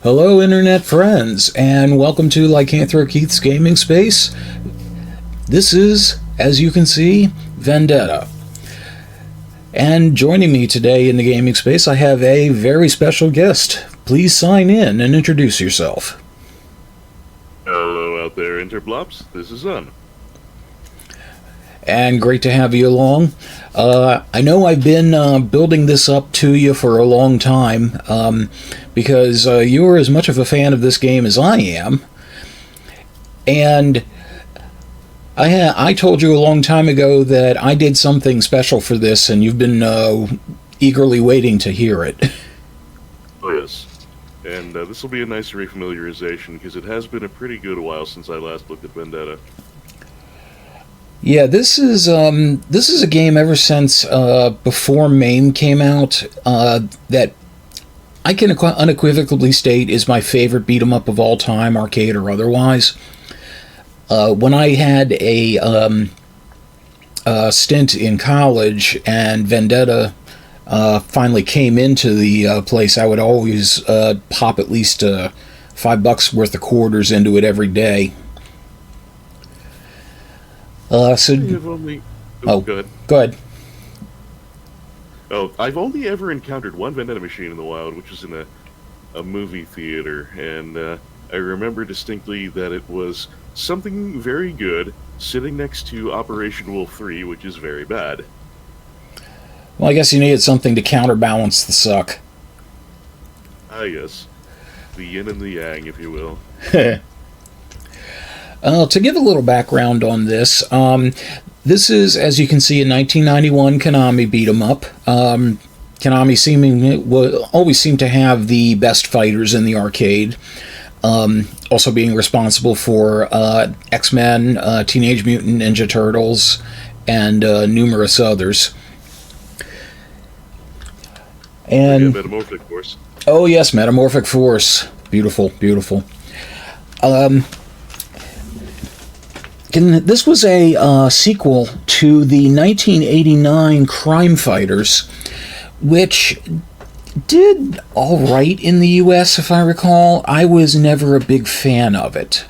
Hello, Internet friends, and welcome to Lycanthrokeith's gaming space. This is, as you can see, Vendetta. And joining me today in the gaming space, I have a very special guest. Please sign in and introduce yourself. Hello out there, Interblops. This is Un. And great to have you along. I know I've been building this up to you for a long time because you're as much of a fan of this game as I am. And I told you a long time ago that I did something special for this, and you've been eagerly waiting to hear it. Oh, yes. And this will be a nice refamiliarization because it has been a pretty good while since I last looked at Vendetta. Yeah, this is a game ever since before MAME came out that I can unequivocally state is my favorite beat 'em up of all time, arcade or otherwise. When I had a stint in college and Vendetta finally came into the place, I would always pop at least $5 worth of quarters into it every day. Go ahead. Oh, I've only ever encountered one Vendetta machine in the wild, which was in a movie theater, and I remember distinctly that it was something very good sitting next to Operation Wolf 3, which is very bad. Well, I guess you needed something to counterbalance the suck. Ah, yes. The yin and the yang, if you will. To give a little background on this, this is, as you can see, a 1991 Konami beat 'em up. Konami always seemed to have the best fighters in the arcade, also being responsible for X-Men, Teenage Mutant Ninja Turtles, and numerous others. And Metamorphic Force. Oh yes, Metamorphic Force. Beautiful, beautiful. This was a sequel to the 1989 Crime Fighters, which did all right in the US, if I recall. I was never a big fan of it.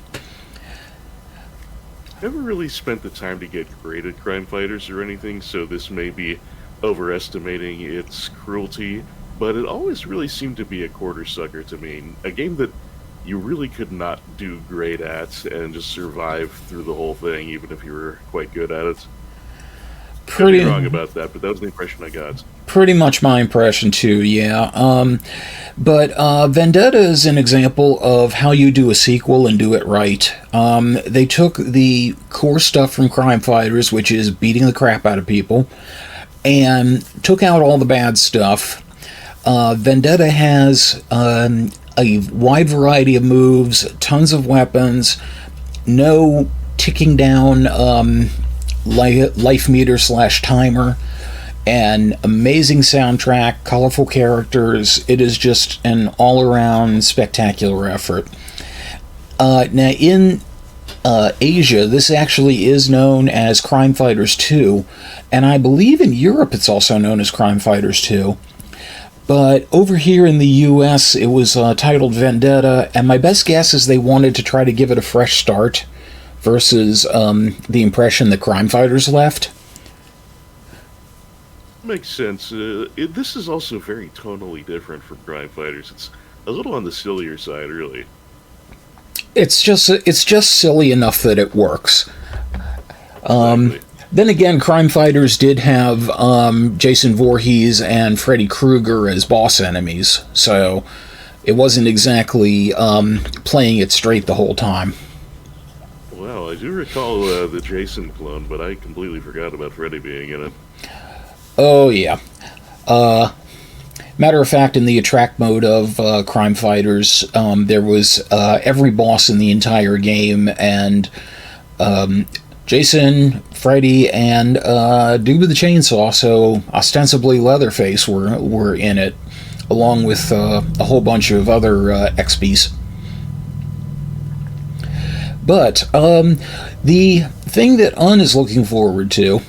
Never really spent the time to get great at Crime Fighters or anything, so this may be overestimating its cruelty, but it always really seemed to be a quarter sucker to me. A game that you really could not do great at and just survive through the whole thing, even if you were quite good at it. Could be wrong about that, but that was the impression I got. Pretty much my impression too, yeah. But Vendetta is an example of how you do a sequel and do it right. They took the core stuff from Crime Fighters, which is beating the crap out of people, and took out all the bad stuff. Vendetta has a wide variety of moves, tons of weapons, no ticking down life meter / timer, an amazing soundtrack, colorful characters. It is just an all-around spectacular effort. Now in Asia, this actually is known as Crime Fighters 2, and I believe in Europe it's also known as Crime Fighters 2. But over here in the US, it was titled Vendetta, and my best guess is they wanted to try to give it a fresh start versus the impression that Crime Fighters left. Makes sense. This is also very tonally different from Crime Fighters. It's a little on the sillier side, really. It's just silly enough that it works. Exactly. Then again, Crime Fighters did have Jason Voorhees and Freddy Krueger as boss enemies, so it wasn't exactly playing it straight the whole time. Well, I do recall the Jason clone, but I completely forgot about Freddy being in it. Oh, yeah. Matter of fact, in the attract mode of Crime Fighters, there was every boss in the entire game, and Jason, Freddy, and Dude with the Chainsaw, so ostensibly Leatherface, were in it, along with a whole bunch of other XPs. But the thing that Un is looking forward to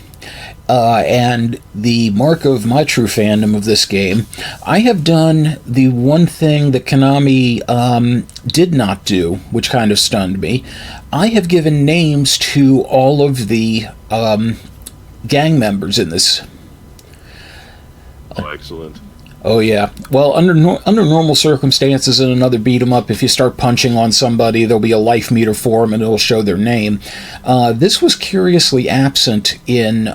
and the mark of my true fandom of this game, I have done the one thing that Konami did not do, which kind of stunned me. I have given names to all of the gang members in this. Oh, excellent. Oh yeah. Well, under normal circumstances in another beat 'em up, if you start punching on somebody, there'll be a life meter for them, and it'll show their name. This was curiously absent in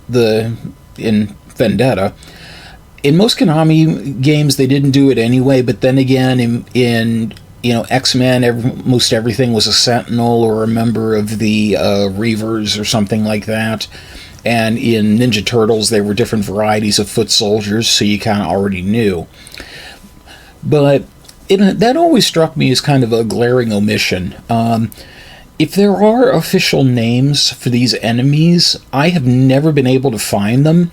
Vendetta. In most Konami games, they didn't do it anyway. But then again, in X-Men, most everything was a Sentinel or a member of the Reavers or something like that. And in Ninja Turtles, there were different varieties of foot soldiers, so you kind of already knew. But that always struck me as kind of a glaring omission. If there are official names for these enemies, I have never been able to find them.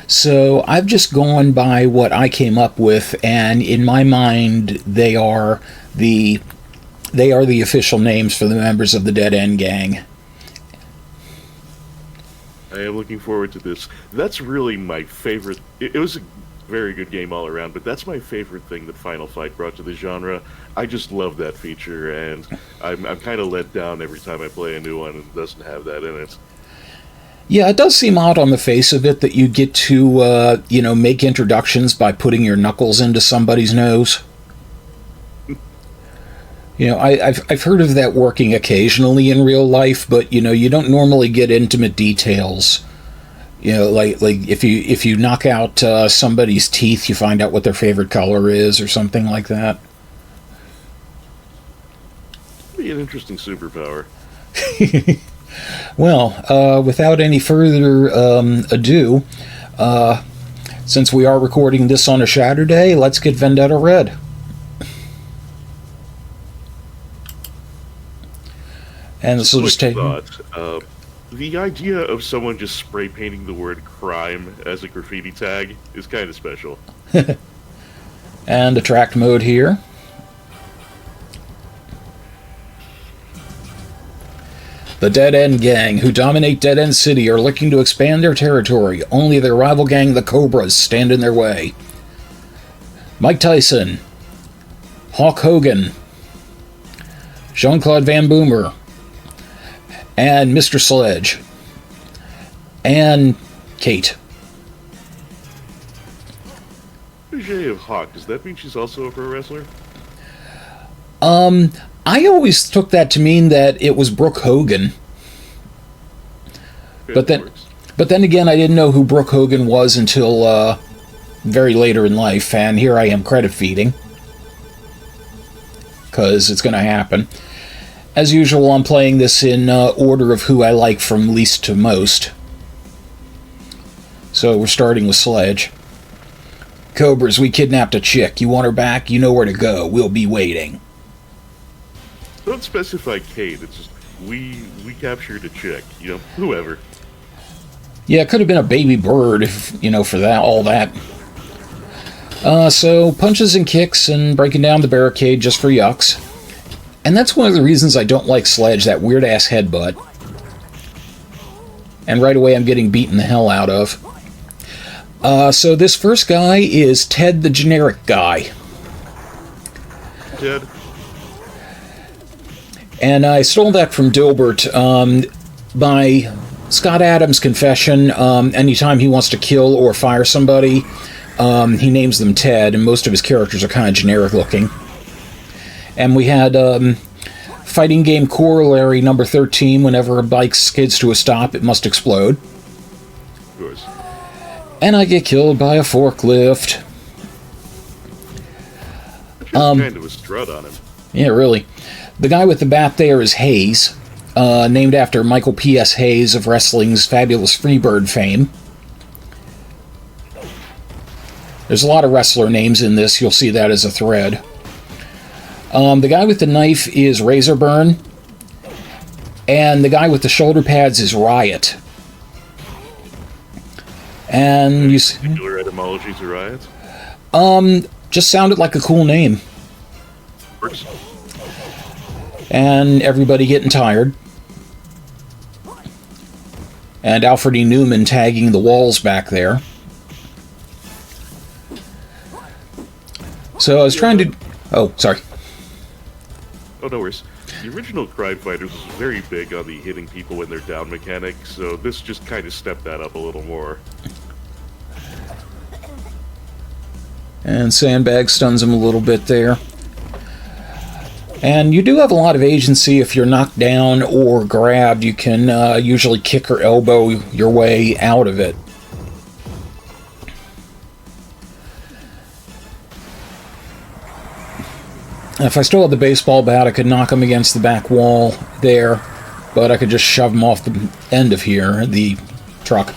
So I've just gone by what I came up with, and in my mind, they are the official names for the members of the Dead End Gang. I am looking forward to this. That's really my favorite. It was a very good game all around, but that's my favorite thing that Final Fight brought to the genre. I just love that feature, and I'm kind of let down every time I play a new one and it doesn't have that in it. Yeah, it does seem odd on the face of it that you get to, make introductions by putting your knuckles into somebody's nose. I've heard of that working occasionally in real life, but you don't normally get intimate details. Like if you knock out somebody's teeth, you find out what their favorite color is, or something like that. Be an interesting superpower. Well, without any further ado, since we are recording this on a Saturday, let's get Vendetta Red. And this will just take. The idea of someone just spray painting the word crime as a graffiti tag is kind of special. And attract mode here. The Dead End Gang, who dominate Dead End City, are looking to expand their territory. Only their rival gang, the Cobras, stand in their way. Mike Tyson, Hulk Hogan, Jean-Claude Van Boomer, and Mr. Sledge, and Kate. Cliche of Hawk, does that mean she's also a pro wrestler? I always took that to mean that it was Brooke Hogan. But then again, I didn't know who Brooke Hogan was until very later in life, and here I am credit feeding. Because it's going to happen. As usual, I'm playing this in order of who I like from least to most. So we're starting with Sledge. Cobras, we kidnapped a chick. You want her back? You know where to go. We'll be waiting. Don't specify Kate. It's just, we captured a chick. Whoever. Yeah, it could have been a baby bird, if, for that, all that. So, punches and kicks and breaking down the barricade just for yucks. And that's one of the reasons I don't like Sledge, that weird-ass headbutt. And right away I'm getting beaten the hell out of. So this first guy is Ted the generic guy. Ted. And I stole that from Dilbert by Scott Adams' confession. Anytime he wants to kill or fire somebody, he names them Ted, and most of his characters are kind of generic looking. And we had fighting game corollary number 13. Whenever a bike skids to a stop, it must explode. Of course. And I get killed by a forklift. Kind of a strut on him. Yeah, really. The guy with the bat there is Hayes, named after Michael P.S. Hayes of wrestling's fabulous Freebird fame. There's a lot of wrestler names in this. You'll see that as a thread. The guy with the knife is Razorburn, and the guy with the shoulder pads is Riot. And you see, particular etymology to Riot? Just sounded like a cool name. Works. And everybody getting tired. And Alfred E. Newman tagging the walls back there. So I was trying to... Oh, sorry. Oh, no worries. The original Crime Fighters was very big on the hitting people when they're down mechanic, so this just kind of stepped that up a little more. And Sandbag stuns him a little bit there. And you do have a lot of agency if you're knocked down or grabbed. You can usually kick or elbow your way out of it. If I still had the baseball bat, I could knock him against the back wall there, but I could just shove him off the end of here, the truck.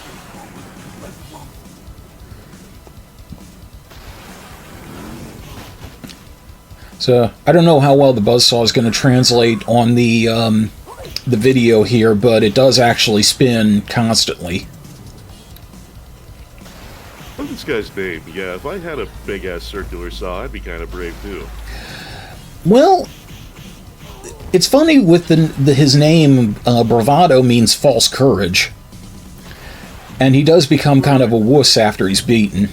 So, I don't know how well the buzzsaw is going to translate on the video here, but it does actually spin constantly. What's this guy's name? Yeah, if I had a big-ass circular saw, I'd be kind of brave, too. Well, it's funny with his name, Bravado means false courage. And he does become kind of a wuss after he's beaten.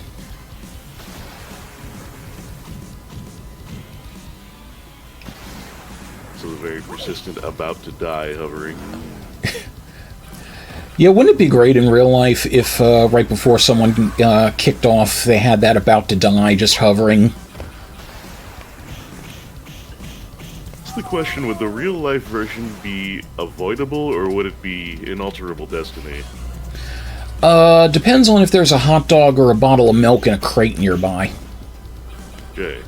So very persistent, about to die hovering. Yeah, wouldn't it be great in real life if right before someone kicked off, they had that about to die just hovering? The question, would the real-life version be avoidable, or would it be inalterable destiny? Depends on if there's a hot dog or a bottle of milk in a crate nearby. Okay.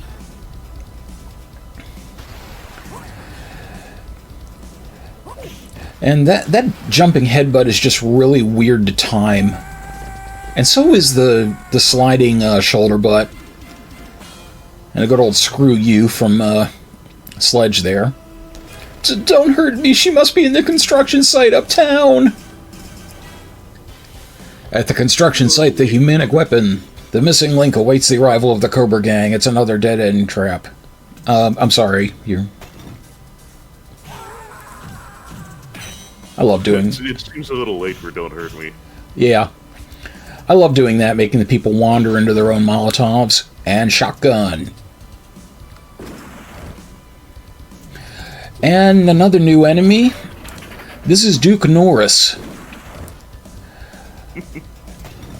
And that jumping headbutt is just really weird to time. And so is the sliding shoulder butt. And a good old screw you from... Sledge there. Don't hurt me, she must be in the construction site uptown! At the construction site, the humanic weapon. The missing link awaits the arrival of the Cobra gang. It's another dead-end trap. I'm sorry, you're... I love doing... It seems a little late for Don't Hurt Me. Yeah. I love doing that, making the people wander into their own Molotovs. And shotgun. And another new enemy. This is Duke Norris.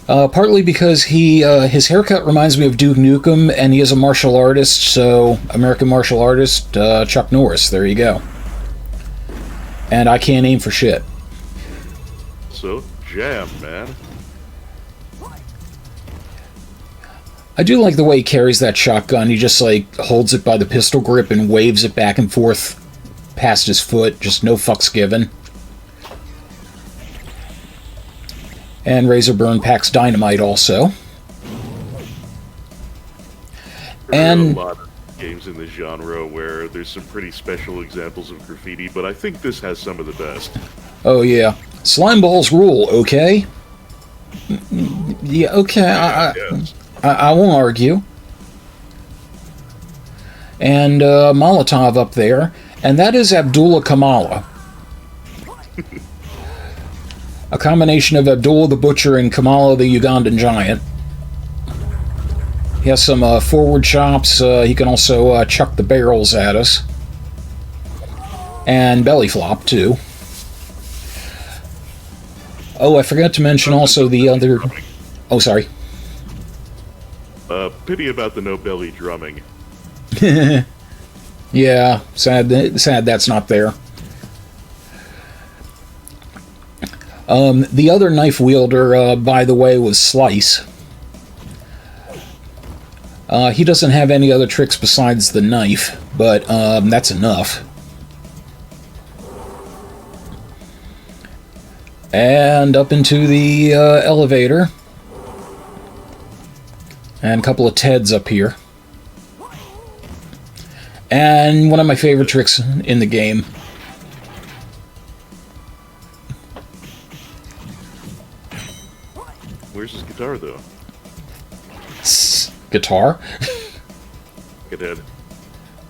Partly because his haircut reminds me of Duke Nukem, and he is a martial artist, so American martial artist, Chuck Norris. There you go. And I can't aim for shit. So, jam, man. I do like the way he carries that shotgun. He just, like, holds it by the pistol grip and waves it back and forth past his foot, just no fucks given. And Razorburn packs dynamite also. And there are a lot of games in this genre where there's some pretty special examples of graffiti, but I think this has some of the best. Oh yeah, slime balls rule. Okay. Yeah. Okay. I won't argue. And Molotov up there. And that is Abdullah Kamala. A combination of Abdullah the Butcher and Kamala the Ugandan Giant. He has some forward chops. He can also chuck the barrels at us. And belly flop, too. Oh, I forgot to mention also the other... Oh, sorry. Pity about the no belly drumming. Yeah, sad that's not there. The other knife wielder, by the way, was Slice. He doesn't have any other tricks besides the knife, but that's enough. And up into the elevator. And a couple of Teds up here. And one of my favorite tricks in the game. Where's his guitar, though? Guitar? Get ahead.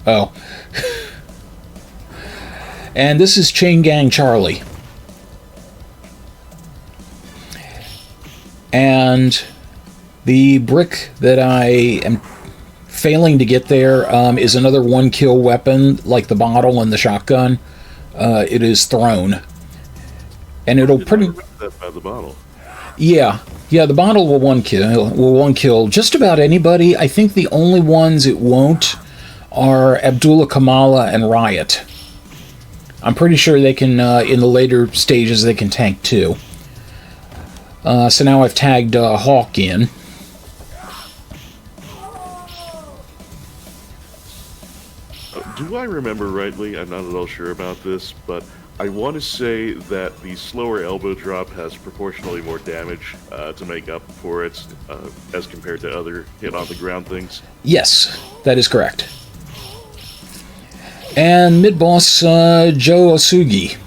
Oh. And this is Chain Gang Charlie. And the brick that I am failing to get there is another one-kill weapon, like the bottle and the shotgun. It is thrown. And it'll pretty... That by the bottle. Yeah, the bottle will one kill just about anybody. I think the only ones it won't are Abdullah Kamala and Riot. I'm pretty sure they can, in the later stages, they can tank too. So now I've tagged Hawk in. Do I remember rightly? I'm not at all sure about this, but I want to say that the slower elbow drop has proportionally more damage to make up for it as compared to other hit-on-the-ground things. Yes, that is correct. And mid-boss Joe Osugi,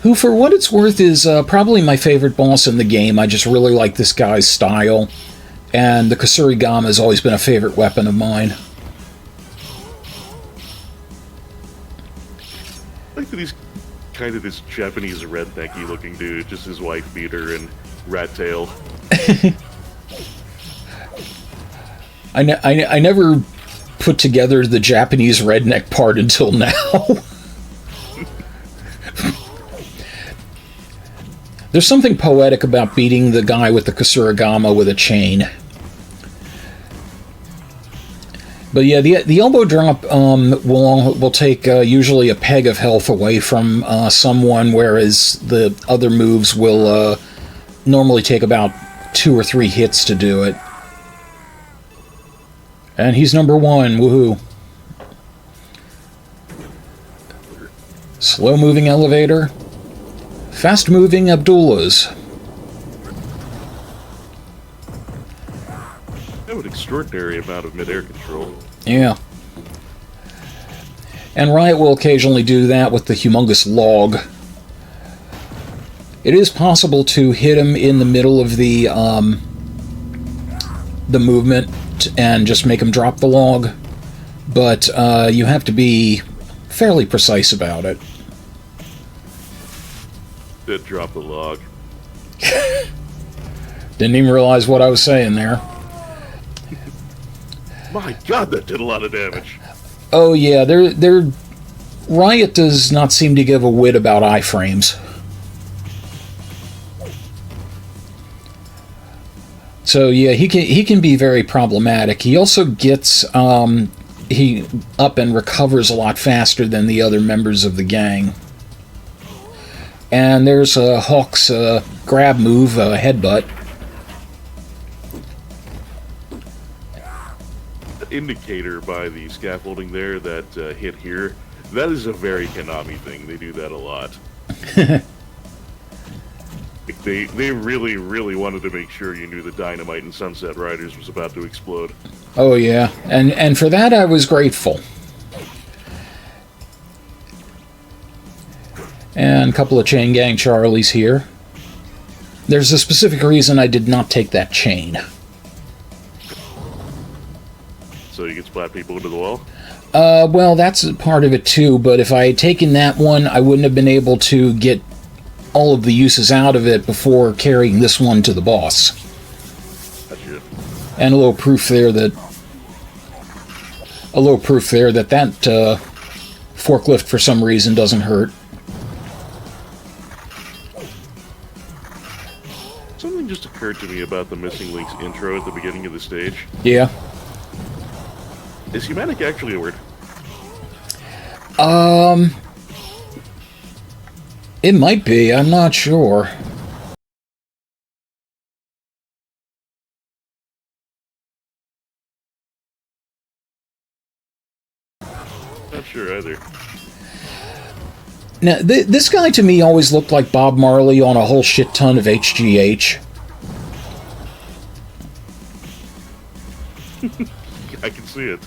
who, for what it's worth, is probably my favorite boss in the game. I just really like this guy's style, and the Kasurigama has always been a favorite weapon of mine. I like that he's kind of this Japanese rednecky looking dude, just his wife beater and rat tail. I never put together the Japanese redneck part until now. There's something poetic about beating the guy with the Kasurigama with a chain. But yeah, the elbow drop will take usually a peg of health away from someone, whereas the other moves will normally take about 2 or 3 hits to do it. And he's number 1, woohoo. Slow-moving elevator. Fast-moving Abdullahs. An extraordinary amount of mid-air control. Yeah. And Riot will occasionally do that with the humongous log. It is possible to hit him in the middle of the movement and just make him drop the log, but you have to be fairly precise about it. Did drop the log. Didn't even realize what I was saying there. My God, that did a lot of damage. Oh yeah, Riot does not seem to give a whit about iframes. So yeah, he can be very problematic. He also gets he up and recovers a lot faster than the other members of the gang. And there's Hawk's grab move, headbutt. Indicator by the scaffolding there that hit here, that is a very Konami thing. They do that a lot. They really, really wanted to make sure you knew the dynamite in Sunset Riders was about to explode. Oh yeah, and for that I was grateful. And a couple of Chain Gang Charlies here. There's a specific reason I did not take that chain. So you can splat people into the wall? Well, that's part of it too, but if I had taken that one, I wouldn't have been able to get all of the uses out of it before carrying this one to the boss. Gotcha. And a little proof there that forklift for some reason doesn't hurt. Something just occurred to me about the Missing Link's intro at the beginning of the stage. Yeah. Is humanic actually a word? It might be, I'm not sure. Not sure either. Now, this guy to me always looked like Bob Marley on a whole shit ton of HGH. I can see it.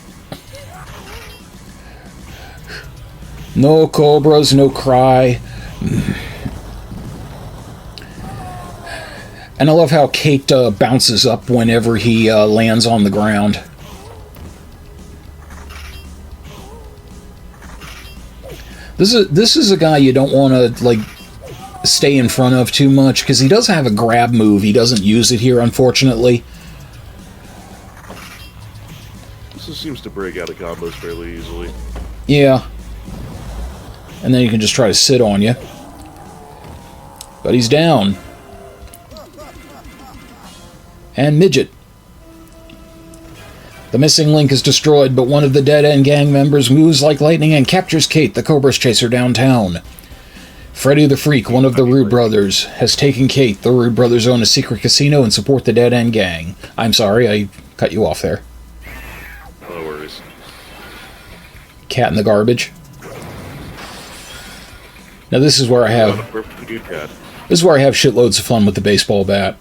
No Cobras, no cry. And I love how Kate bounces up whenever he lands on the ground. This is a guy you don't want to like stay in front of too much, because he does have a grab move. He doesn't use it here, unfortunately. This seems to break out of combos fairly easily. Yeah. And then you can just try to sit on you. But he's down. And Midget. The missing link is destroyed, but one of the dead-end gang members moves like lightning and captures Kate, the Cobra's chaser, downtown. Freddy the Freak, one of the Rude Brothers, has taken Kate. The Rude Brothers own a secret casino and support the dead-end gang. I'm sorry, I cut you off there. No worries. Cat in the garbage. Now this is where I have... This is where I have shitloads of fun with the baseball bat.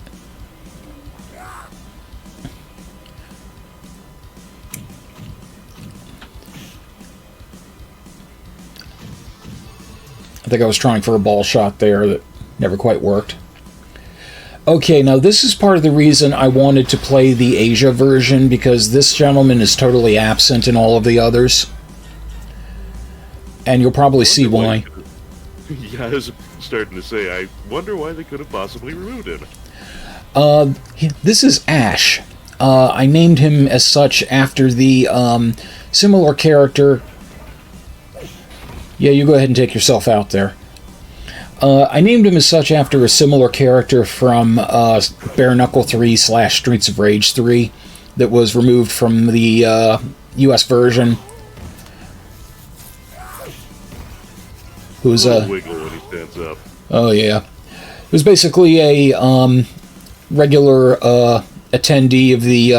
I think I was trying for a ball shot there that never quite worked. Okay, now this is part of the reason I wanted to play the Asia version, because this gentleman is totally absent in all of the others. And you'll probably see why. Yeah, I was starting to say, I wonder why they could have possibly removed him. This is Ash. I named him as such after the similar character... Yeah, you go ahead and take yourself out there. I named him as such after a similar character from Bare Knuckle 3 / Streets of Rage 3 that was removed from the US version. Who's a wiggle when he stands up. Oh yeah, it was basically a regular attendee of the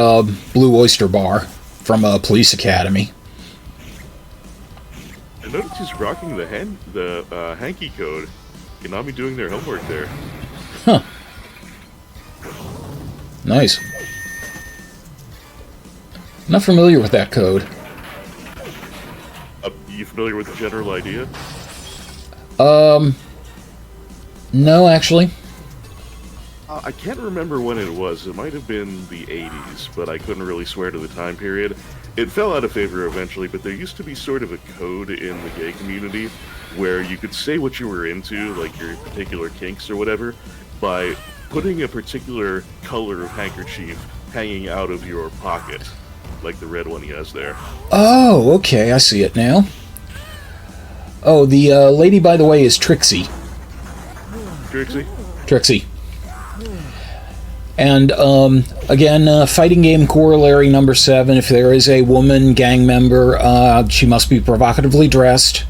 Blue Oyster Bar from Police Academy. I noticed he's rocking the hanky code. Konami doing their homework there. Huh. Nice. Not familiar with that code. You familiar with the general idea? No, actually. I can't remember when it was. It might have been the 80s, but I couldn't really swear to the time period. It fell out of favor eventually, but there used to be sort of a code in the gay community where you could say what you were into, like your particular kinks or whatever, by putting a particular color of handkerchief hanging out of your pocket, like the red one he has there. Oh, okay, I see it now. Oh, the lady, by the way, is Trixie. Trixie? Trixie. And, again, fighting game corollary number 7, if there is a woman gang member, she must be provocatively dressed.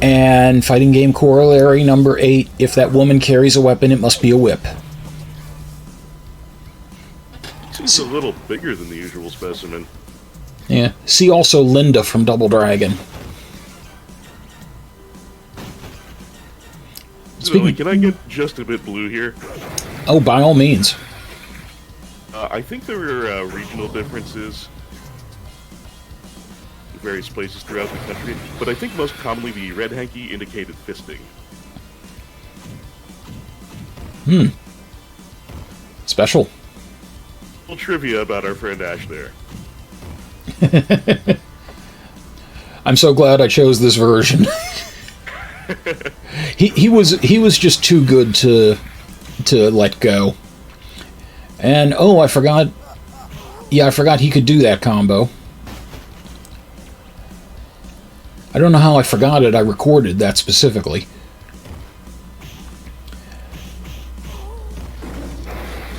And fighting game corollary number 8, if that woman carries a weapon, it must be a whip. Seems a little bigger than the usual specimen. Yeah. See also Linda from Double Dragon. Can I get just a bit blue here? Oh, by all means. I think there are regional differences in various places throughout the country, but I think most commonly the red hanky indicated fisting. Special. A little trivia about our friend Ash there. I'm so glad I chose this version. he was just too good to let go. And oh, I forgot. Yeah, I forgot he could do that combo. I don't know how I forgot it. I recorded that specifically.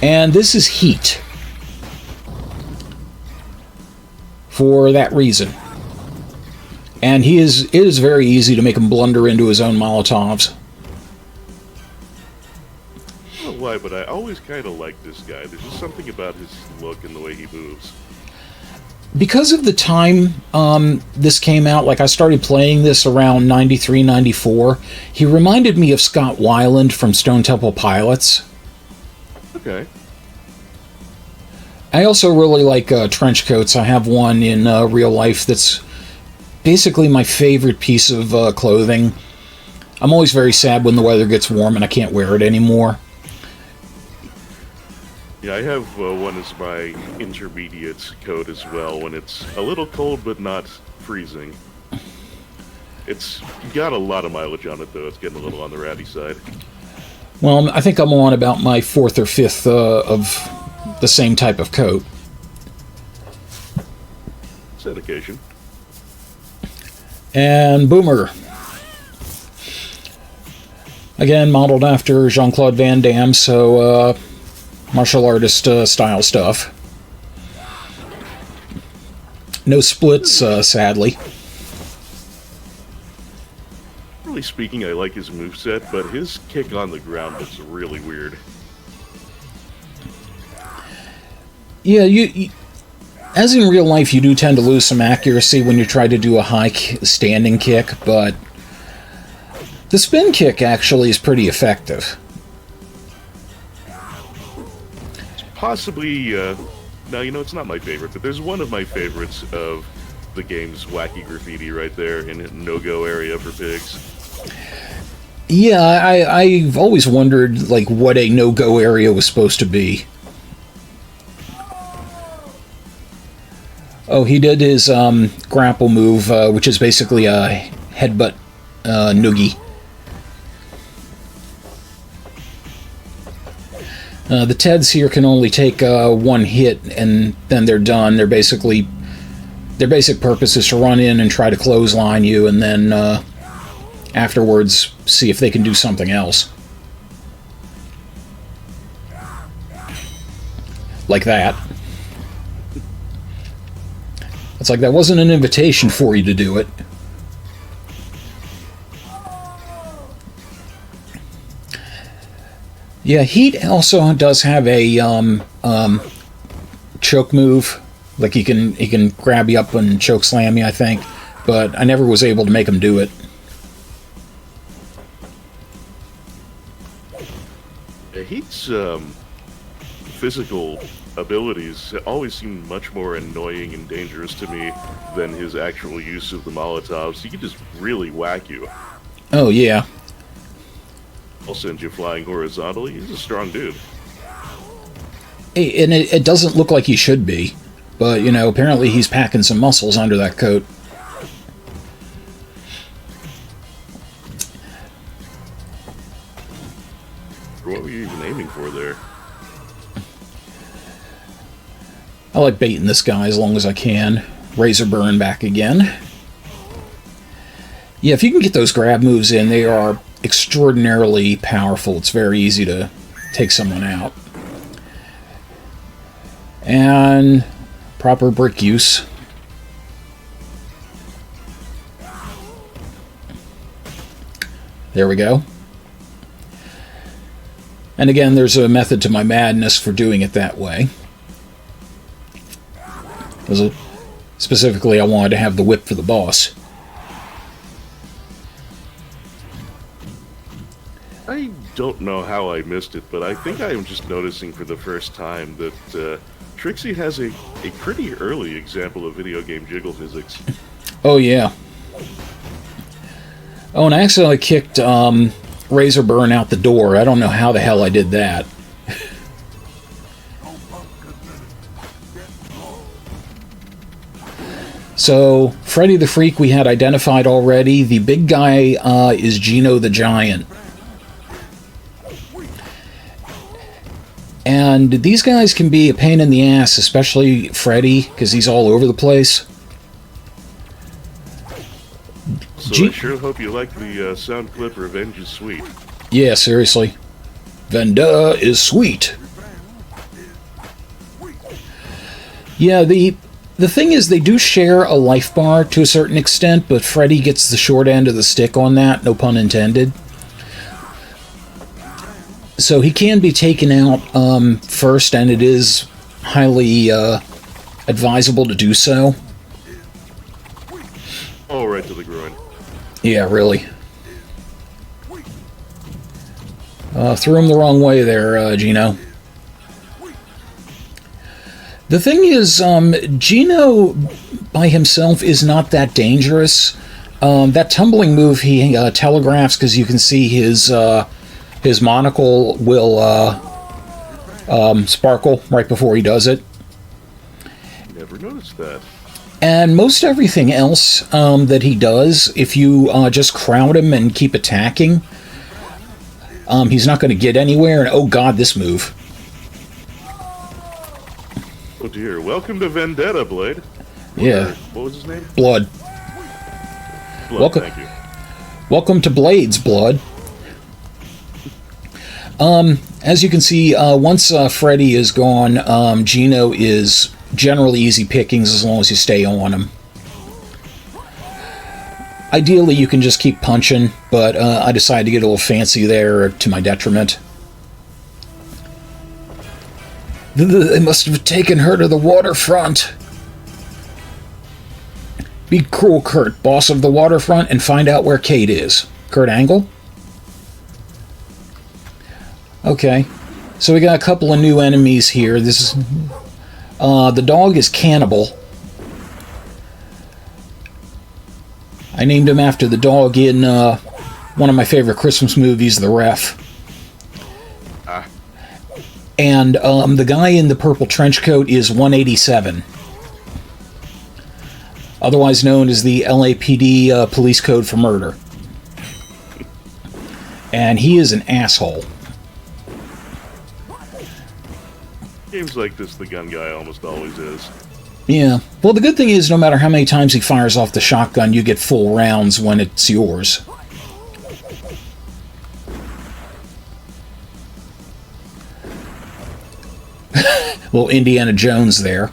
And this is Heat. For that reason. And it is very easy to make him blunder into his own Molotovs. I don't know why, but I always kind of like this guy. There's just something about his look and the way he moves. Because of the time this came out, like I started playing this around 93, 94, he reminded me of Scott Weiland from Stone Temple Pilots. Okay. I also really like trench coats. I have one in real life that's basically my favorite piece of clothing. I'm always very sad when the weather gets warm and I can't wear it anymore. Yeah, I have one as my intermediate coat as well, when it's a little cold but not freezing. It's got a lot of mileage on it, though. It's getting a little on the ratty side. Well, I think I'm on about my fourth or fifth of the same type of coat. It's dedication. And Boomer. Again, modeled after Jean-Claude Van Damme, so martial artist style stuff. No splits, sadly. Really speaking, I like his moveset, but his kick on the ground is really weird. Yeah, you as in real life, you do tend to lose some accuracy when you try to do a high standing kick, but the spin kick actually is pretty effective. It's possibly, no, you know, it's not my favorite, but there's one of my favorites of the game's wacky graffiti right there in a no-go area for pigs. Yeah, I've always wondered, like, what a no-go area was supposed to be. Oh, he did his grapple move, which is basically a headbutt noogie. The Teds here can only take one hit, and then they're done. Their basic purpose is to run in and try to clothesline you, and then afterwards see if they can do something else. Like that. It's like that wasn't an invitation for you to do it. Yeah, Heat also does have a choke move. Like he can grab you up and choke slam you, I think, but I never was able to make him do it. Heat's physical abilities always seem much more annoying and dangerous to me than his actual use of the Molotovs. He can just really whack you. Oh, yeah. I'll send you flying horizontally. He's a strong dude. And it doesn't look like he should be, but, you know, apparently he's packing some muscles under that coat. What were you even aiming for there? I like baiting this guy as long as I can. Razor burn back again. Yeah, if you can get those grab moves in, they are extraordinarily powerful. It's very easy to take someone out. And proper brick use. There we go. And again, there's a method to my madness for doing it that way. Specifically, I wanted to have the whip for the boss. I don't know how I missed it, but I think I am just noticing for the first time that Trixie has a pretty early example of video game jiggle physics. Oh, yeah. Oh, and I accidentally kicked Razor Burn out the door. I don't know how the hell I did that. So, Freddy the Freak we had identified already. The big guy is Gino the Giant. And these guys can be a pain in the ass, especially Freddy, because he's all over the place. So I sure hope you like the sound clip Revenge is Sweet. Yeah, seriously. Vendetta is sweet. Yeah, the thing is, they do share a life bar to a certain extent, but Freddy gets the short end of the stick on that, no pun intended. So he can be taken out first, and it is highly advisable to do so. Oh, right to the groin. Yeah, really. Threw him the wrong way there, Gino. The thing is, Gino by himself is not that dangerous. That tumbling move he telegraphs, because you can see his monocle will sparkle right before he does it. Never noticed that. And most everything else that he does, if you just crowd him and keep attacking, He's not going to get anywhere, and oh god, this move. Oh dear, welcome to Vendetta, Blade. Yeah. What was his name? Blood. Blood, thank you. Welcome to Blade's Blood. As you can see, once Freddy is gone, Gino is generally easy pickings as long as you stay on him. Ideally, you can just keep punching, but I decided to get a little fancy there to my detriment. They must have taken her to the waterfront. Be cruel, Kurt, boss of the waterfront, and find out where Kate is. Kurt Angle? Okay. So we got a couple of new enemies here. This is... the dog is Cannibal. I named him after the dog in one of my favorite Christmas movies, The Ref. And the guy in the purple trench coat is 187. Otherwise known as the LAPD police code for murder. And he is an asshole. Games like this, the gun guy almost always is. Yeah. Well, the good thing is, no matter how many times he fires off the shotgun, you get full rounds when it's yours. Little Indiana Jones there.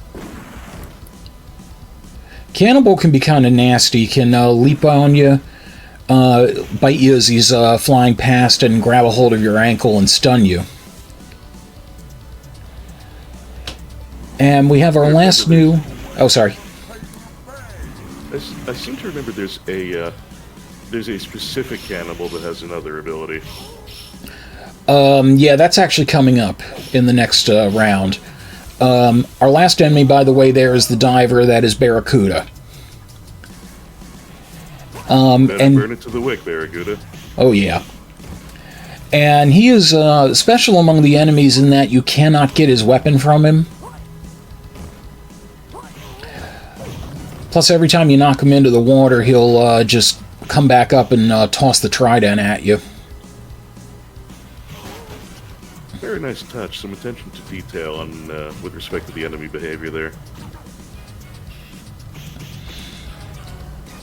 Cannibal can be kind of nasty. Can leap on you, bite you as he's flying past, and grab a hold of your ankle and stun you. And we have our last new... Oh, sorry. I seem to remember there's a specific cannibal that has another ability. Yeah, that's actually coming up in the next round. Our last enemy, by the way, there is the diver. That is Barracuda. And burn it to the wick, Barracuda. Oh, yeah. And he is special among the enemies in that you cannot get his weapon from him. Plus, every time you knock him into the water, he'll just come back up and toss the trident at you. Very nice touch. Some attention to detail on with respect to the enemy behavior there.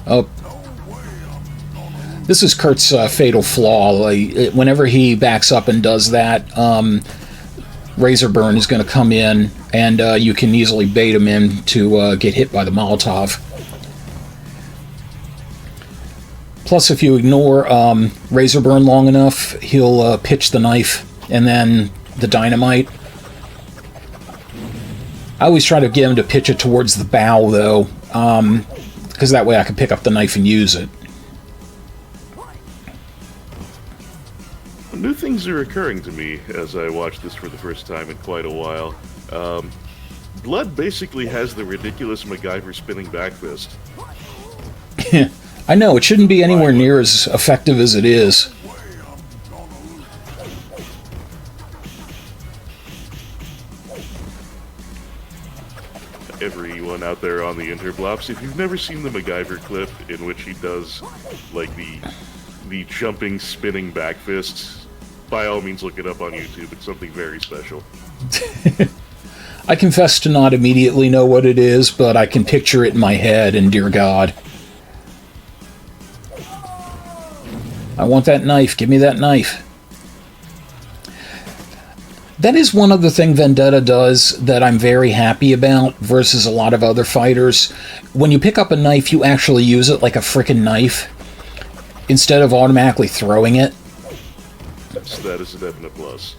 Oh. This is Kurt's fatal flaw. Whenever he backs up and does that, Razorburn is going to come in, and you can easily bait him in to get hit by the Molotov. Plus, if you ignore Razorburn long enough, he'll pitch the knife and then the dynamite. I always try to get him to pitch it towards the bow, though, because that way I can pick up the knife and use it. New things are occurring to me as I watch this for the first time in quite a while. Blood basically has the ridiculous MacGyver spinning back fist. I know, it shouldn't be anywhere near as effective as it is. Everyone out there on the interblops, if you've never seen the MacGyver clip in which he does, like, the jumping, spinning back fists, by all means look it up on YouTube. It's something very special. I confess to not immediately know what it is, but I can picture it in my head, and dear God. I want that knife. Give me that knife. That is one other thing Vendetta does that I'm very happy about versus a lot of other fighters. When you pick up a knife, you actually use it like a frickin' knife instead of automatically throwing it. That is a definite plus.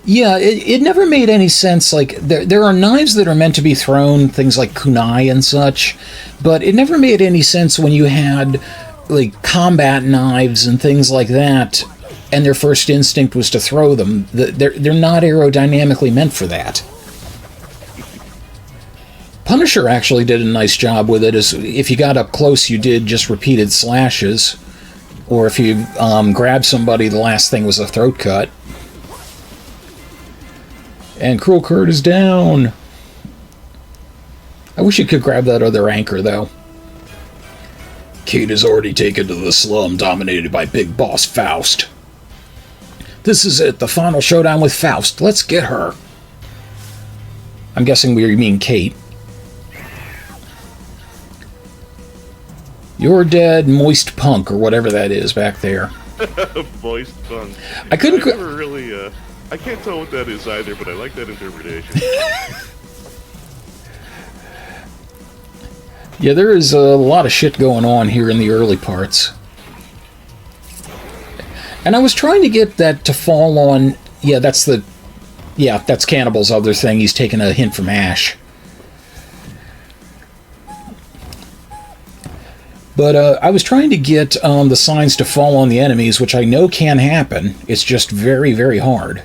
Yeah, it never made any sense. Like, there are knives that are meant to be thrown, things like kunai and such, but it never made any sense when you had, like, combat knives and things like that, and their first instinct was to throw them. They're not aerodynamically meant for that. Punisher actually did a nice job with it. As if you got up close, you did just repeated slashes. Or if you grabbed somebody, the last thing was a throat cut. And Cruel Kurt is down. I wish you could grab that other anchor, though. Kate is already taken to the slum dominated by Big Boss Faust. This is it, the final showdown with Faust. Let's get her. I'm guessing we mean Kate. You're dead, moist punk, or whatever that is back there. Moist punk. I couldn't... I never really, I can't tell what that is either, but I like that interpretation. Yeah, there is a lot of shit going on here in the early parts. And I was trying to get that to fall on... Yeah, that's the... Yeah, that's Cannibal's other thing. He's taking a hint from Ash. But I was trying to get the signs to fall on the enemies, which I know can happen. It's just very, very hard.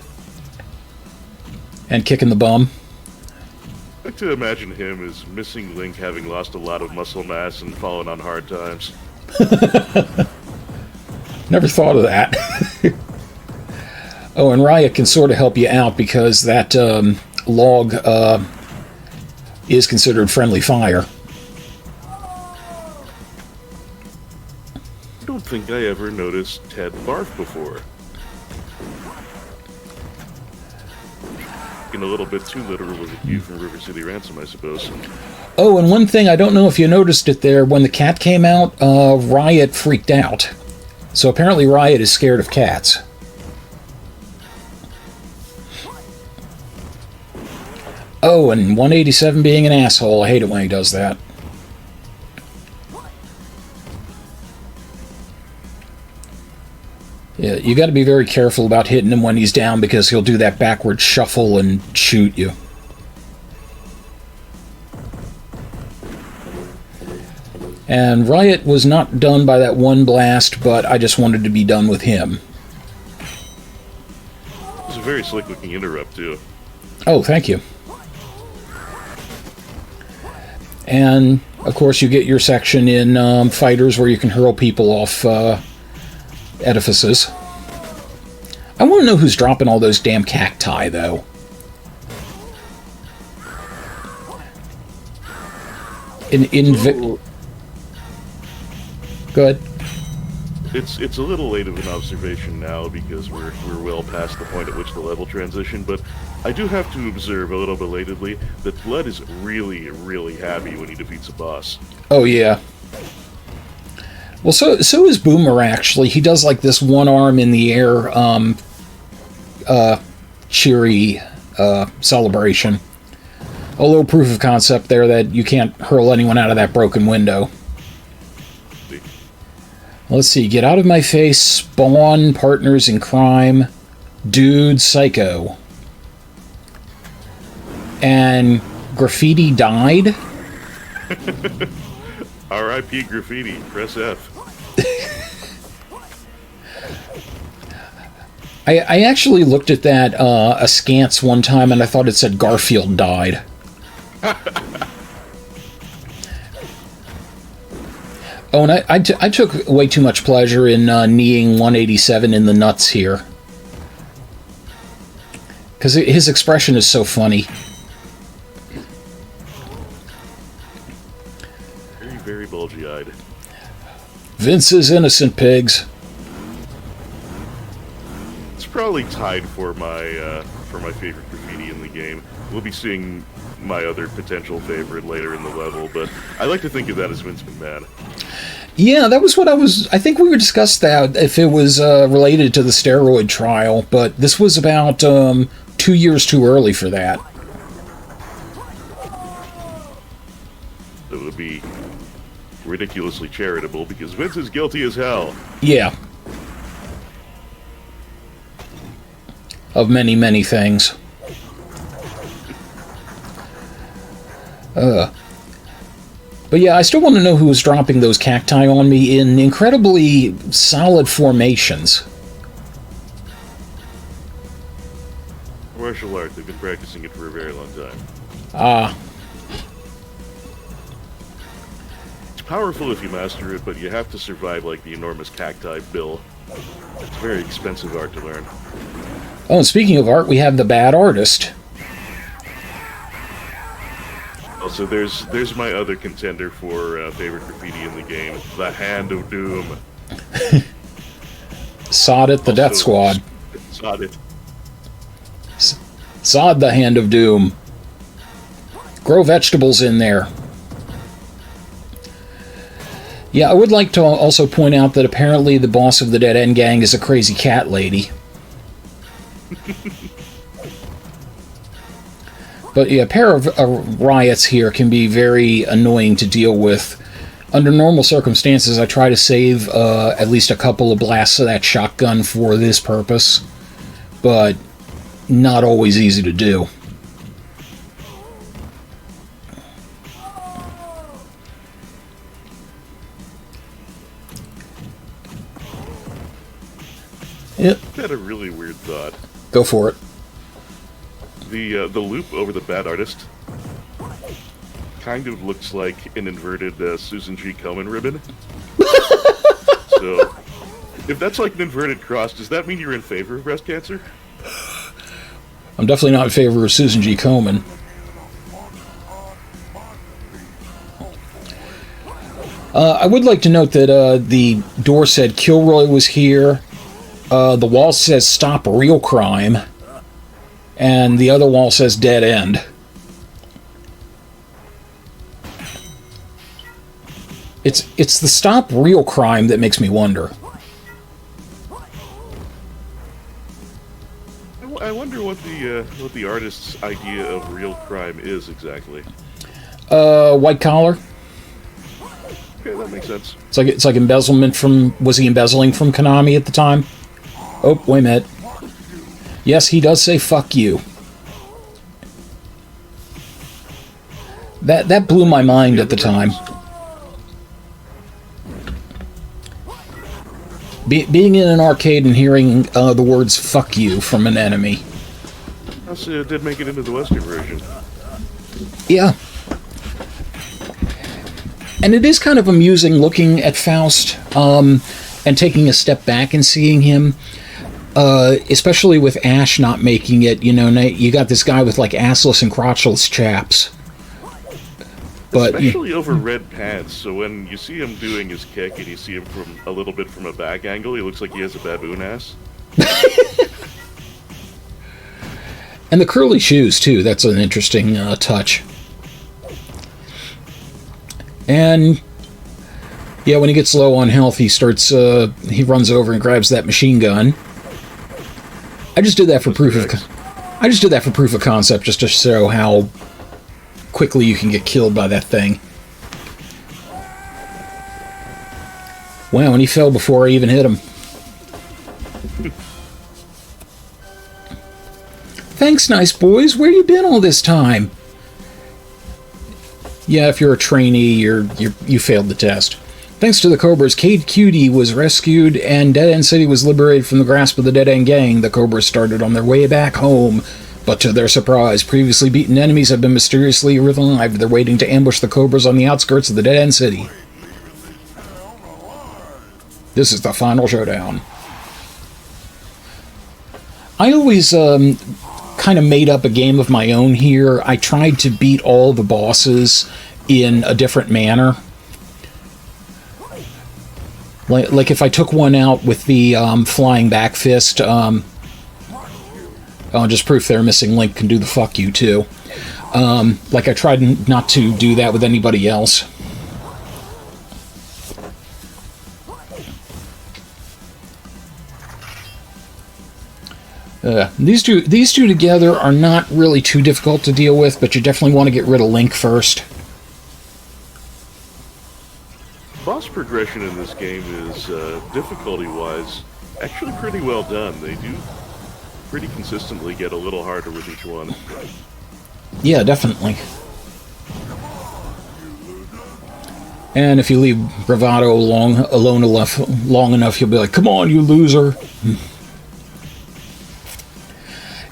And kicking the bum. I like to imagine him as missing link, having lost a lot of muscle mass and fallen on hard times. Never thought of that. Oh, and Riot can sort of help you out because that log is considered friendly fire. I don't think I ever noticed Ted barf before. A little bit too literal with a cue from River City Ransom, I suppose. Oh, and one thing, I don't know if you noticed it there, when the cat came out, Riot freaked out. So apparently Riot is scared of cats. Oh, and 187 being an asshole. I hate it when he does that. Yeah, you got to be very careful about hitting him when he's down because he'll do that backward shuffle and shoot you. And Riot was not done by that one blast, but I just wanted to be done with him. It's a very slick-looking interrupt, too. Oh, thank you. And, of course, you get your section in Fighters where you can hurl people off edifices. I want to know who's dropping all those damn cacti, though. Go ahead. It's a little late of an observation now because we're well past the point at which the level transition, but I do have to observe a little belatedly that Blood is really, really happy when he defeats a boss. Oh, yeah. Well, so is Boomer, actually. He does, like, this one arm in the air, cheery, celebration. A little proof of concept there that you can't hurl anyone out of that broken window. Let's see. Get out of my face. Spawn. Partners in crime. Dude. Psycho. And Graffiti died? R.I.P. Graffiti. Press F. I actually looked at that askance one time and I thought it said Garfield died. Oh, and I took way too much pleasure in kneeing 187 in the nuts here. Because his expression is so funny. Very, very bulgy-eyed. Vince is innocent, pigs. It's probably tied for my favorite graffiti in the game. We'll be seeing my other potential favorite later in the level, but I like to think of that as Vince McMahon. Yeah, that was what I think we would discuss that if it was related to the steroid trial, but this was about 2 years too early for that. It would be ridiculously charitable because Vince is guilty as hell. Yeah. Of many, many things. But yeah, I still want to know who was dropping those cacti on me in incredibly solid formations. Martial art, they've been practicing it for a very long time. Ah. It's powerful if you master it, but you have to survive like the enormous cacti bill. It's very expensive art to learn. Oh, and speaking of art, we have the bad artist. Also, there's my other contender for favorite graffiti in the game, the Hand of Doom. Sod it, the Death Squad. Sod it. Sod the Hand of Doom. Grow vegetables in there. Yeah, I would like to also point out that apparently the boss of the Dead End Gang is a crazy cat lady. But yeah, a pair of riots here can be very annoying to deal with. Under normal circumstances, I try to save at least a couple of blasts of that shotgun for this purpose, but not always easy to do. Yep. I had a really weird thought. Go for it. The loop over the bad artist kind of looks like an inverted Susan G. Komen ribbon. So, if that's like an inverted cross, does that mean you're in favor of breast cancer? I'm definitely not in favor of Susan G. Komen. I would like to note that the door said Kilroy was here. The wall says stop real crime. And the other wall says dead end. It's the stop real crime that makes me wonder. I wonder what the artist's idea of real crime is exactly. White collar. Okay, that makes sense. It's like embezzlement from. Was he embezzling from Konami at the time? Oh, wait a minute. Yes, he does say fuck you. That blew my mind at the time. Being in an arcade and hearing the words fuck you from an enemy. It did make it into the Western version. Yeah. And it is kind of amusing looking at Faust and taking a step back and seeing him. Especially with Ash not making it, you know, you got this guy with like assless and crotchless chaps. But, especially over red pants, so when you see him doing his kick and you see him from a little bit from a back angle, he looks like he has a baboon ass. And the curly shoes, too. That's an interesting touch. And yeah, when he gets low on health, he starts, he runs over and grabs that machine gun. I just did that for proof of concept, just to show how quickly you can get killed by that thing. Wow, and he fell before I even hit him. Thanks, nice boys. Where you been all this time? Yeah, if you're a trainee, you failed the test. Thanks to the Cobras, Cade Cutie was rescued and Dead End City was liberated from the grasp of the Dead End Gang. The Cobras started on their way back home, but to their surprise, previously beaten enemies have been mysteriously revived. They're waiting to ambush the Cobras on the outskirts of the Dead End City. This is the final showdown. I always kind of made up a game of my own here. I tried to beat all the bosses in a different manner. Like if I took one out with the flying back fist, just proof their missing link can do the fuck you too. Like I tried not to do that with anybody else. These two together are not really too difficult to deal with, but you definitely want to get rid of Link first. Boss progression in this game is, difficulty-wise, actually pretty well done. They do pretty consistently get a little harder with each one. Yeah, definitely. And if you leave Bravado alone long enough, he'll be like, "Come on, you loser."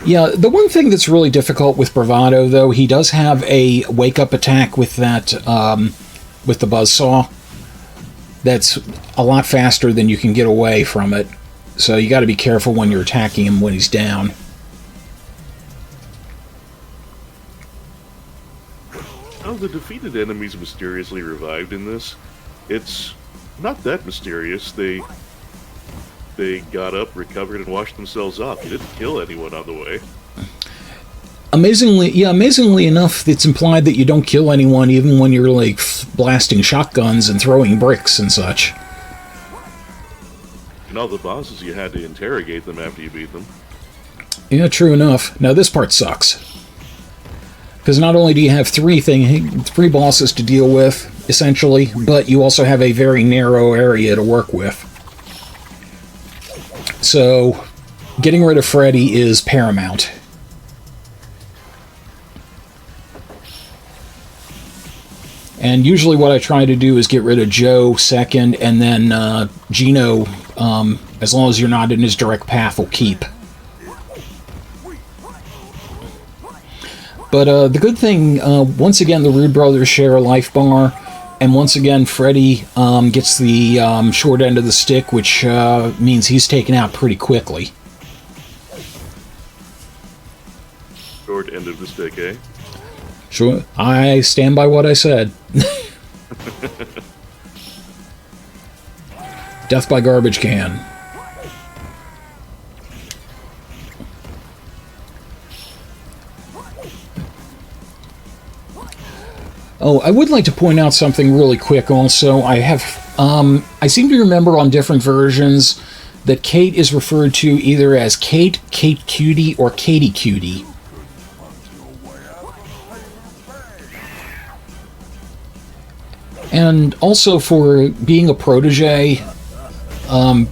Yeah, the one thing that's really difficult with Bravado, though, he does have a wake-up attack with that, with the buzzsaw. That's a lot faster than you can get away from it. So you got to be careful when you're attacking him when he's down. Oh, the defeated enemies mysteriously revived in this. It's not that mysterious. They They got up, recovered, and washed themselves off. You didn't kill anyone on the way. Amazingly enough, it's implied that you don't kill anyone even when you're, like, blasting shotguns and throwing bricks and such. And all the bosses, you had to interrogate them after you beat them. Yeah, true enough. Now, this part sucks. Because not only do you have three bosses to deal with, essentially, but you also have a very narrow area to work with. So, getting rid of Freddy is paramount. And usually what I try to do is get rid of Joe second, and then Gino, as long as you're not in his direct path, will keep. But the good thing, once again, the Rude Brothers share a life bar, and once again, Freddy gets the short end of the stick, which means he's taken out pretty quickly. Short end of the stick, eh? Sure, I stand by what I said. Death by garbage can. Oh, I would like to point out something really quick also. I seem to remember on different versions that Kate is referred to either as Kate, Kate Cutie, or Katie Cutie. And also for being a protege, and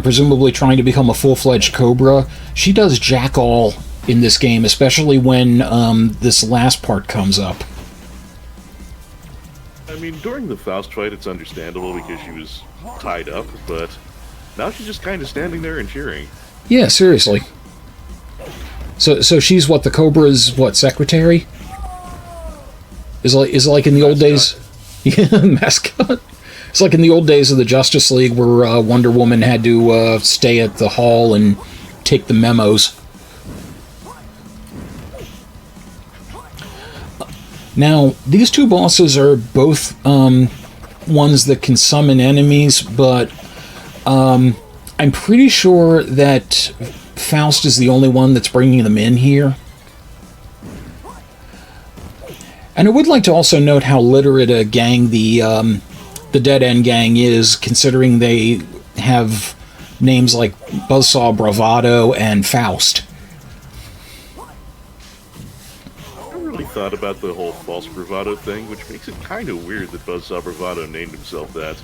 presumably trying to become a full-fledged Cobra, she does jack all in this game, especially when this last part comes up. I mean, during the Faust fight, it's understandable because she was tied up, but now she's just kind of standing there and cheering. Yeah, seriously. So she's what, the Cobra's, what, secretary? Is it like in the old days? Yeah, mascot. It's like in the old days of the Justice League where Wonder Woman had to stay at the hall and take the memos. Now, these two bosses are both ones that can summon enemies, but I'm pretty sure that Faust is the only one that's bringing them in here. And I would like to also note how literate a gang the Dead End Gang is, considering they have names like Buzzsaw, Bravado, and Faust. I really thought about the whole false bravado thing, which makes it kind of weird that Buzzsaw Bravado named himself that.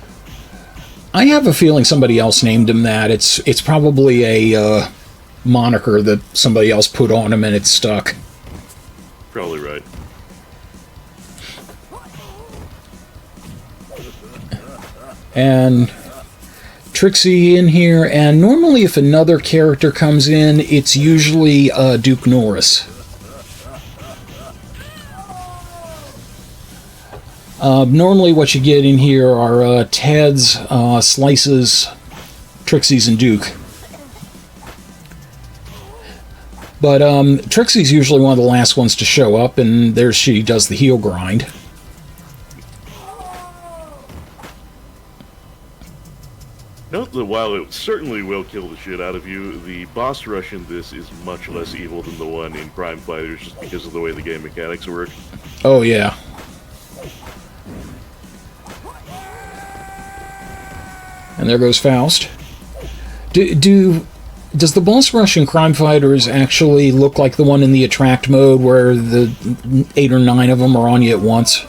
I have a feeling somebody else named him that. It's probably a moniker that somebody else put on him and it stuck. Probably right. And Trixie in here, and normally if another character comes in, it's usually Duke Norris. Normally what you get in here are Ted's, Slices, Trixie's, and Duke. But Trixie's usually one of the last ones to show up, and there she does the heel grind. Note that while it certainly will kill the shit out of you, the boss rush in this is much less evil than the one in Crime Fighters just because of the way the game mechanics work. Oh, yeah. And there goes Faust. Does the boss rush in Crime Fighters actually look like the one in the Attract mode where the 8 or 9 of them are on you at once?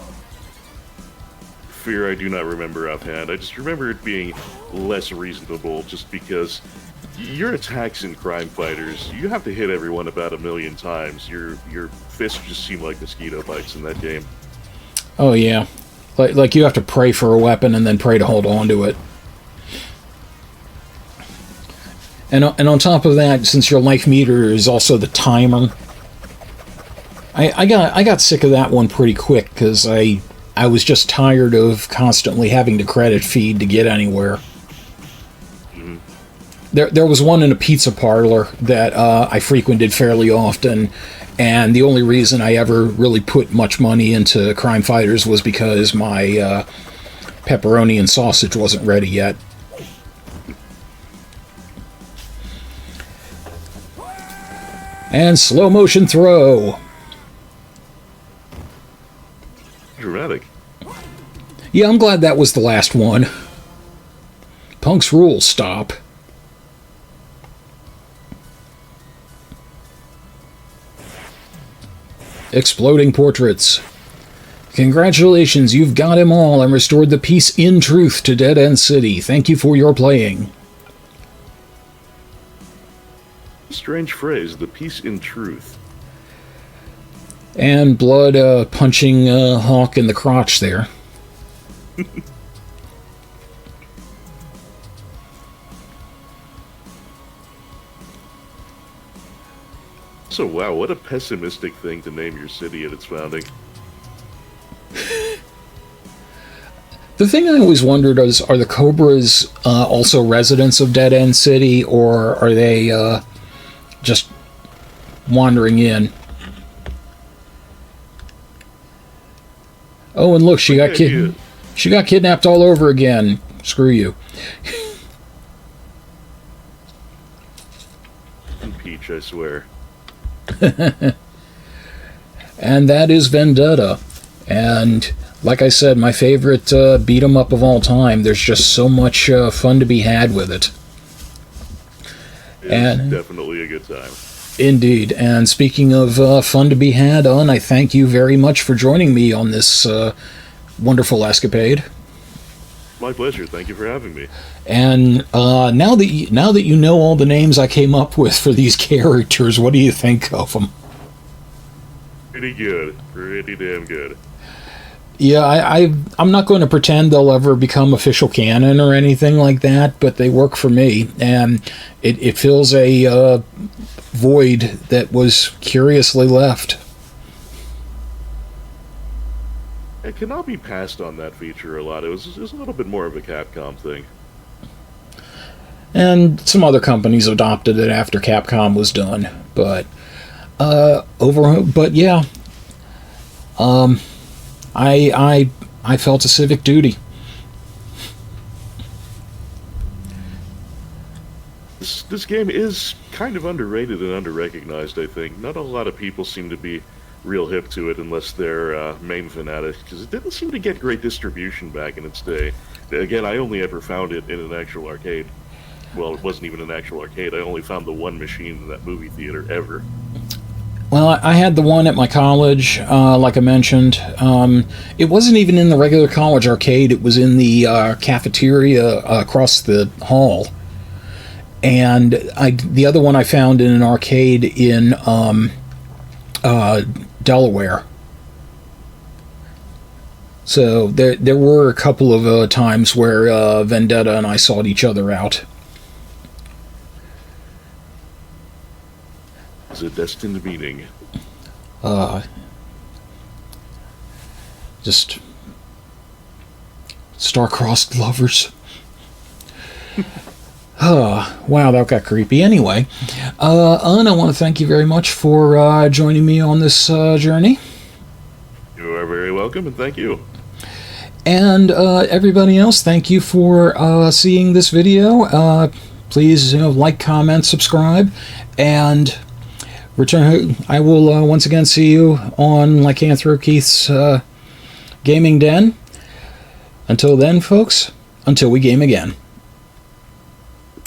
Fear I do not remember offhand. I just remember it being less reasonable just because your attacks in Crime Fighters, you have to hit everyone about 1,000,000 times. Your fists just seem like mosquito bites in that game. Oh, yeah. Like you have to pray for a weapon and then pray to hold on to it. And on top of that, since your life meter is also the timer, I got sick of that one pretty quick because I was just tired of constantly having to credit feed to get anywhere. Mm-hmm. There was one in a pizza parlor that I frequented fairly often, and the only reason I ever really put much money into Crime Fighters was because my pepperoni and sausage wasn't ready yet. And slow motion throw. Dramatic. Yeah, I'm glad that was the last one. Punk's rules stop. Exploding portraits. Congratulations, you've got him all and restored the peace in truth to Dead End City. Thank you for your playing. Strange phrase, the peace in truth. And blood punching Hawk in the crotch there. So wow, what a pessimistic thing to name your city at its founding. The thing I always wondered is, are the Cobras also residents of Dead End City, or are they just wandering in? Oh, and look, she got kidnapped all over again. Screw you. Peach, I swear. And that is Vendetta. And like I said, my favorite beat 'em up of all time. There's just so much fun to be had with it. It's definitely a good time. Indeed. And speaking of fun to be had on, I thank you very much for joining me on this wonderful escapade. My pleasure. Thank you for having me. And now that you know all the names I came up with for these characters, what do you think of them? Pretty good. Pretty damn good. Yeah, I'm not going to pretend they'll ever become official canon or anything like that, but they work for me, and it fills a void that was curiously left. It cannot be passed on that feature a lot. It was a little bit more of a Capcom thing. And some other companies adopted it after Capcom was done, but yeah, I felt a civic duty. This game is kind of underrated and under-recognized, I think. Not a lot of people seem to be real hip to it unless they're main fanatics, because it didn't seem to get great distribution back in its day. Again, I only ever found it in an actual arcade. Well, it wasn't even an actual arcade. I only found the one machine in that movie theater ever. Well, I had the one at my college, like I mentioned. It wasn't even in the regular college arcade. It was in the cafeteria across the hall. And the other one I found in an arcade in Delaware. So there were a couple of times where Vendetta and I sought each other out. It's a destined meeting. Just star-crossed lovers. Wow, that got creepy. Anyway, Un, I want to thank you very much for joining me on this journey. You are very welcome, and thank you. And everybody else, thank you for seeing this video. Please like, comment, subscribe, and return. I will once again see you on Lycanthrokeith's Gaming Den. Until then, folks, until we game again.